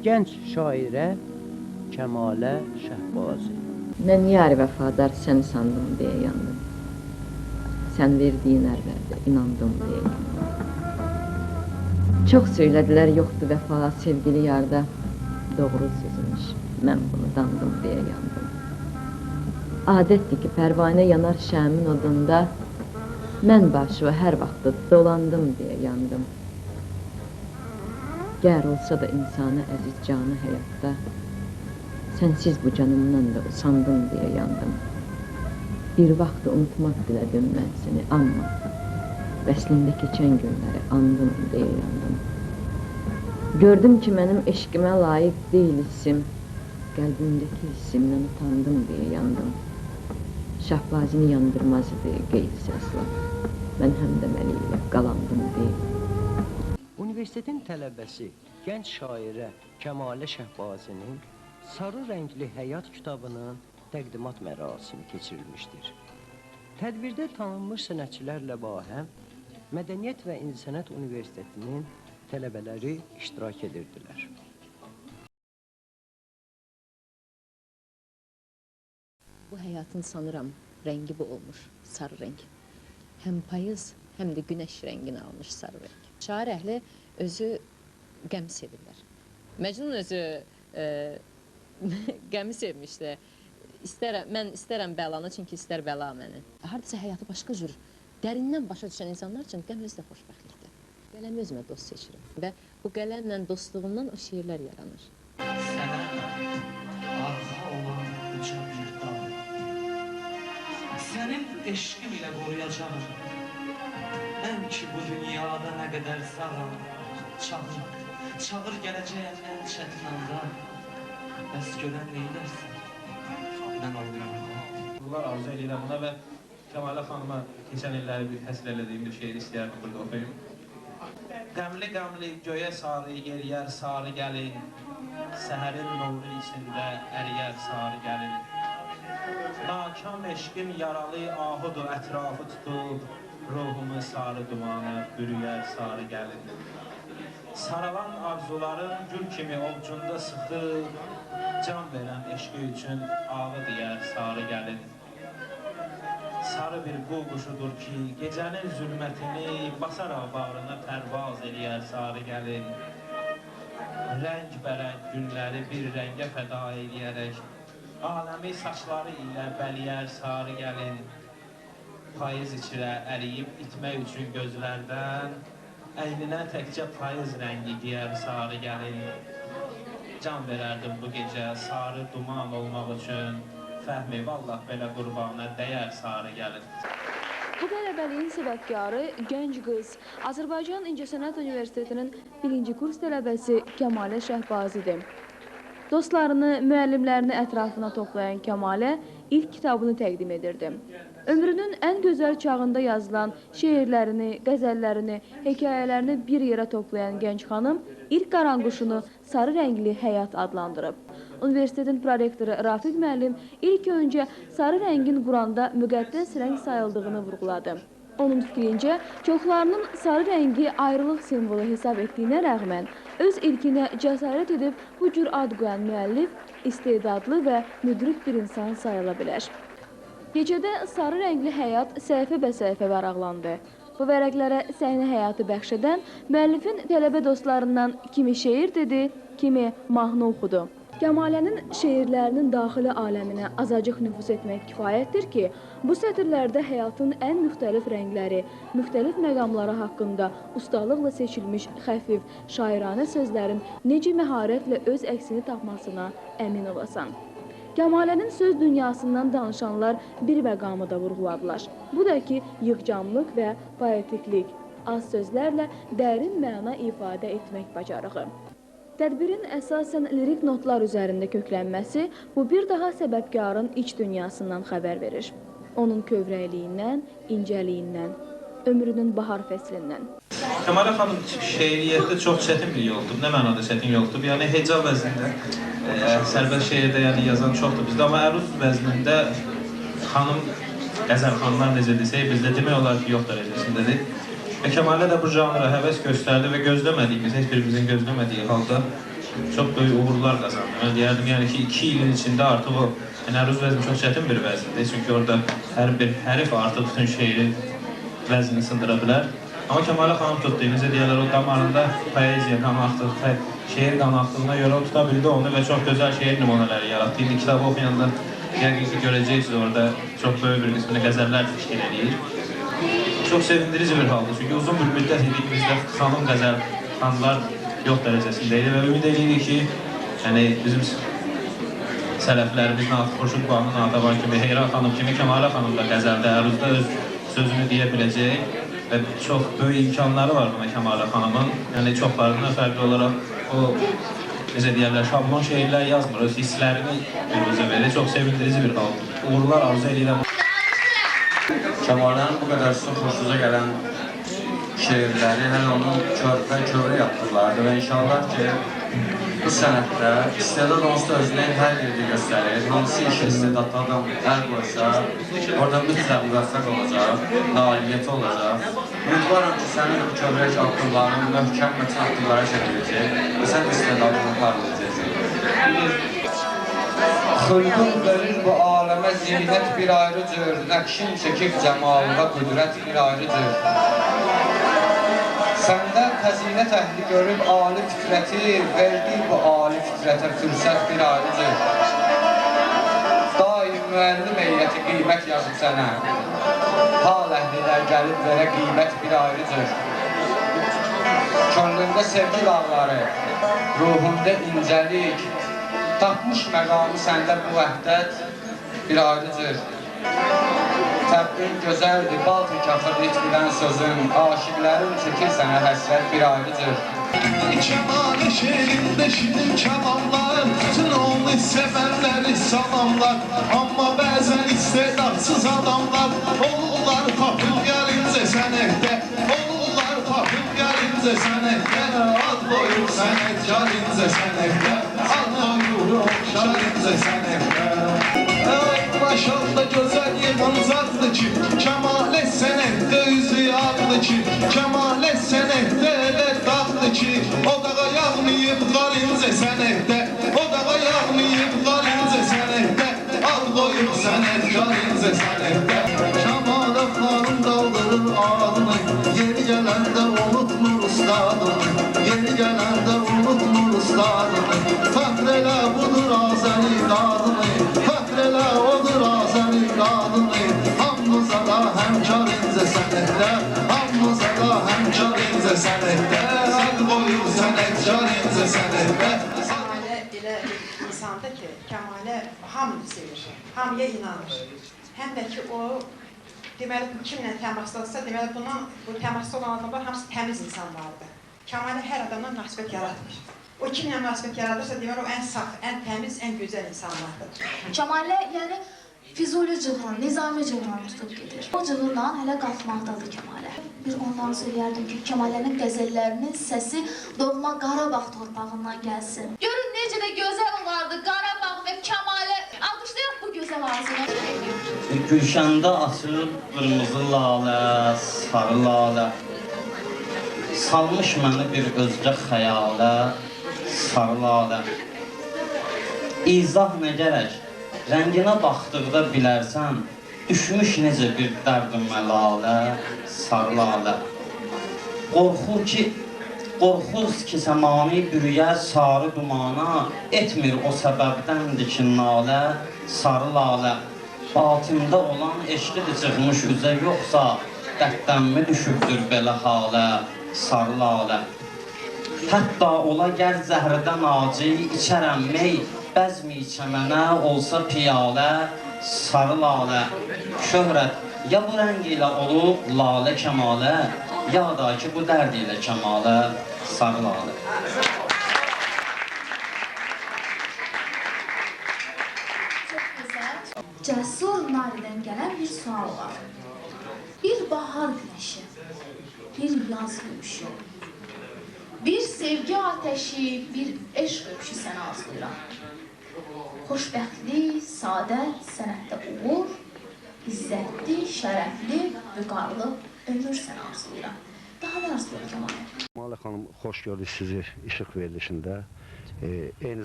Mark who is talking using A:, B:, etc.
A: gənc şairə Kəmalə Şəhbazi.
B: Mən yar vəfadar səni sandım deyə yandım. Sən verdiyin ərlərdə inandım deyə yandım. Çox söylədilər yoxdur vəfa sevgili yarda. Doğru sözümüş, mən bunu dandım deyə yandım. Adətdir ki, pərvanə yanar şəmin odunda, mən başı hər vaxtda dolandım deyə yandım. Gər olsa da insana əziz canı həyatda, sənsiz bu canımdan da usandım deyə yandım. Bir vaxt unutmaq dilədim mən səni, amma vəslində keçən günləri andım deyə yandım. Gördüm ki, mənim eşqimə layiq deyil hissim, qəlbimdəki hissimdən utandım deyə yandım. Şəhbazini yandırmaz idi qeyd səslə, mən həmdəməli ilə qalandım deyə.
A: Universitetin tələbəsi, gənc şairə Kəmalə Şəhbazinin Sarı rəngli həyat kitabının təqdimat mərasimi keçirilmişdir. Tədbirdə tanınmış sənətçilərlə bahəm Mədəniyyət və İncəsənət Universitetinin tələbələri iştirak edirdilər.
B: Bu həyatın sanıram rəngi bu olmuş, sarı rəng. Həm payız, həm də günəş rəngini almış sarı rəng. Şair əhli özü qəmi sevirlər. Məcnun özü qəmi sevmişdi. Mən istərəm bəlanı, çünki istər bəla məni. Hardasa həyatı başqa cür, dərindən başa düşən insanlar üçün qəm özü də xoşbəxtlikdir. Qələmi özümə dost seçirim və bu qələmlə dostluğumdan o şiirlər yaranır.
C: Sənə arxa olan uca bir dağ, sənin eşqim ilə qoruyacağım. Mən ki bu dünyada nə qədər sağam, çağır gələcəyəm ən çətin anda. Bəs görən neylərsən, mən olmuram.
D: Bunlar arzu edirəm buna və Kəmalə xanıma keçən illəri bir həsr elədiyim bir şeir istəyərdim burada oxuyum. Qəmli göyə sarı yeriyər sarı gəlin, səhərin nuru içində əriyər sarı gəlin. Nakam eşqim yaralı ahudu ətrafı tutub, ruhumu sarı dumana bürüyər sarı gəlin. Saralan arzuların gül kimi ovcunda sıxıb, can verən eşqi üçün ağı deyər sarı gəlin. Sarı bir qul quşudur ki, gecənin zülmətini basaraq bağrına pərvaz eləyər sarı gəlin. Rəng-bərəng günləri bir rəngə fəda eləyərək, aləmi saçları ilə bəliyər sarı gəlin. Payız içirə əriyib itmək üçün gözlərdən, əyninə təkcə payız rəngi giyər sarı gəlin. Can verərdim bu gecə sarı duman olmaq üçün, fəhmi vallah belə qurbana dəyər sarı gəlin.
E: Bu tələbəliyin səbəbkarı gənc qız, Azərbaycan İncəsənət Universitetinin 1-ci kurs tələbəsi Kəmalə Şəhbazidir. Dostlarını, müəllimlərini ətrafına toplayan Kəmalə ilk kitabını təqdim edirdi. Ömrünün ən gözəl çağında yazılan şeirlərini, qəzəllərini, hekayələrini bir yerə toplayan gənc xanım ilk qaranquşunu Sarı rəngli həyat adlandırıb. Universitetin prorektoru Rafiq müəllim ilk öncə sarı rəngin Quranda müqəddəs rəng sayıldığını vurğuladı. Onun fikrincə, çoxlarının sarı rəngi ayrılıq simvolu hesab etdiyinə rəğmən, öz ilkinə cəsarət edib bu cür ad qoyan müəllif istedadlı və müdrik bir insan sayıla bilər. Gecədə sarı rəngli həyat səhifə-bə-səhifə vərəqlandı. Bu vərəqlərə səhnə həyatı bəxş edən müəllifin tələbə dostlarından kimi şeir dedi, kimi mahnı oxudu. Kəmalənin şeirlərinin daxili aləminə azacıq nüfuz etmək kifayətdir ki, bu sətirlərdə həyatın ən müxtəlif rəngləri, müxtəlif məqamları haqqında ustalıqla seçilmiş xəfif, şairanə sözlərin necə məharətlə öz əksini tapmasına əmin olasan. Kəmalənin söz dünyasından danışanlar bir məqamı da vurğuladılar. Bu da ki, yığcamlıq və poetiklik, az sözlərlə dərin məna ifadə etmək bacarığı. Tədbirin əsasən lirik notlar üzərində köklənməsi bu bir daha səbəbkarın iç dünyasından xəbər verir. Onun kövrəkliyindən, incəliyindən, ömrünün bahar fəslindən.
D: Kəmalə xanım şeiriyyətdə çox çətin bir yoldur. Nə mənada çətin yoldur? Yəni heca vəznində, sərbəst şeirdə yazan çoxdur bizdə, amma əruz vəznində xanım, qəzəl xanımlar necə desək, bizdə demək olar ki, yox dərəcəsindədir. Kəmalə də bu janra həvəs göstərdi və gözləmədiyimiz, heç birimizin gözləmədiyi halda çok böyük uğurlar qazandı. Mən deyərdim, yəni ki, 2 ilin içində artıq o, yəni əruz vəzni çox çətin bir vəzindir. Çünki orada hər bir hərif artıq bütün şeirin vəznini sındıra bilər. Amma Kəmalə xanım tutdu, necə deyərlər, o damarında poeziya qanaxdığı, şeir qanaxdığına görə o tuta bildi onu və çox gözəl şeir nümunələri yaratdı. İndi kitabı oxuyanda yəqin ki, görəcəksiniz orada çox böyük bir qismini qəzəllər təşkil edir. Çox sevindirici bir haldır, çünki uzun bir müddət idik bizdə xanım xanımlar yox dərəcəsində idi və ümid edirik ki, yəni bizim sələflərimiz Xurşud Banu Natəvan kimi, Heyran xanım kimi, Kəmalə xanım da qəzəldə, əruzda öz sözünü deyə biləcək və çox böyük imkanları var buna Kəmalə xanımın. Yəni çoxlarından fərqli olaraq o, necə deyərlər, şablon şeirlər yazmır, öz hisslərini biruzə verir. Çox sevindirici bir haldır. Uğurlar arzu edirəm.
F: Kəmalənin bu qədər sizin xoşunuza gələn şeirləri hələ onun körə yaptırlardı və inşallah ki, bu sənətdə istedad onsuz da özünü hər yerdə göstərir. Hansı iş istedadlı adam əl qoysa, orada mütləq müvəffəq olacaq, nailiyyəti olacaq. Ümidvaram ki, sənin bu kövrək addımlarını möhkəm mətin addımlara çəkiləcək və sən istedadını parlayacaqsın. Xılqın verir bu aləmə zinət bir ayrı cür, nəqşin çəkib cəmalına qüdrət bir ayrı cür. Səndən xəzinət əhli görüb ali fitrəti, verdi bu ali fitrətə fürsət bir ayrı cür. Daim müəllim heyəti qiymət yazıb sənə, hal əhlilər gəlib verə qiymət bir ayrı cür. Könlündə sevgi dağları, ruhunda incəlik, tapmış məqamı səndə bu vəhdət bir ayrı cür. Təbbin gözəldir, bal təkafır ritmilən sözün, aşiqlərin çəkir sənə həsrət bir ayrı cür.
G: Kəmalə şeirində şirin kəmanlar, bütün onu sevənləri salamlar. Amma bəzən istedadsız adamlar olurlar tapıb gəlincə sənətdə, olurlar tapıb gəlincə sənətdə, ad qoyur sənətkar incə sənətdə, ad qoyur oxşar incə sənətdə. Maşallah gözəl manzardır ki, Kəmalə sənətdə üzü yağdır ki, Kəmalə sənətdə elə dağdır ki, o dağa yağmayıb qalincə sənətdə, o dağa yağmayıb qalincə sənətdə, ad qoyub sənətkar incə sənətdə. Kəmalə xanım qaldırır adını, yeri gələndə unutmur ustadını, yeri gələndə unutmur ustadını, fəxr elə budur Azəri qadını, fəxr elə odur Azəri qadını, hamımıza da həmkar incə sənətdə, hamımıza da həmkar incə sənətdə, ad qoyub sənətkar incə sənətdə.
H: Kəmalə elə insandır ki, Kəmalə hamını sevir, hamıya inanır. Həm də ki, o, deməli, kimlə təmasdadırsa, deməli, bu təmasda olan adamlar hamısı təmiz insanlardır. Kəmalə hər adamdan münasibət yaratmır. O kimlə münasibət yaradırsa, deməli, o ən saf, ən təmiz, ən gözəl insanlardır.
I: Kəmalə, yəni, Füzuli cığın, Nizami cığını tutub gedir. O cığından hələ qalxmaqdadır Kəmalə. Bir ondan söyləyərdim ki, Kəmalənin qəzəllərinin səsi doğma Qarabağ torpağından gəlsin. Görün necə də gözəl olardı Qarabağ və Kəmalə. Alqışlayaq bu gözəl ağzını.
F: Gülşəndə açıb qırmızı lalə, sarı lalə, salmış məni bir özgə xəyalə, sarı lalə. İzah nə gərək? Rənginə baxdıqda bilərsən, düşmüş necə bir dərdimə lalə, sarı lalə. Qorxur ki, səmani bürüyər sarı dumana, etmir o səbəbdəndir ki, nalə, sarı lalə. Batimdə olan eşqidir çıxmış üzə, yoxsa dərdənmi düşübdür belə halə, sarı lalə. Hətta ola gəl zəhridən acı, içərəm mey, bəzmi çəmənə olsa piyalə, sarı lalə. Şöhrət, ya bu rəng ilə olub lalə kəmalə, ya da ki bu dərd ilə kəmalə, sarı lalə.
I: Çox gözəl. Cəsur Naridən gələn bir sual var. Bir bahar günəşi, bir yaz gülüşü, bir sevgi ateşi, bir eşq öpüşü sənə arzulayıram. Xoşbəxtli, sadət, sənətdə uğur, izzətli, şərəfli, vüqarlı ömür sənə arzulayıram. Daha nə arzulayır Kəmalə?
J: Kəmalə xanım, xoş gördük sizi işıq verilişində. Eyni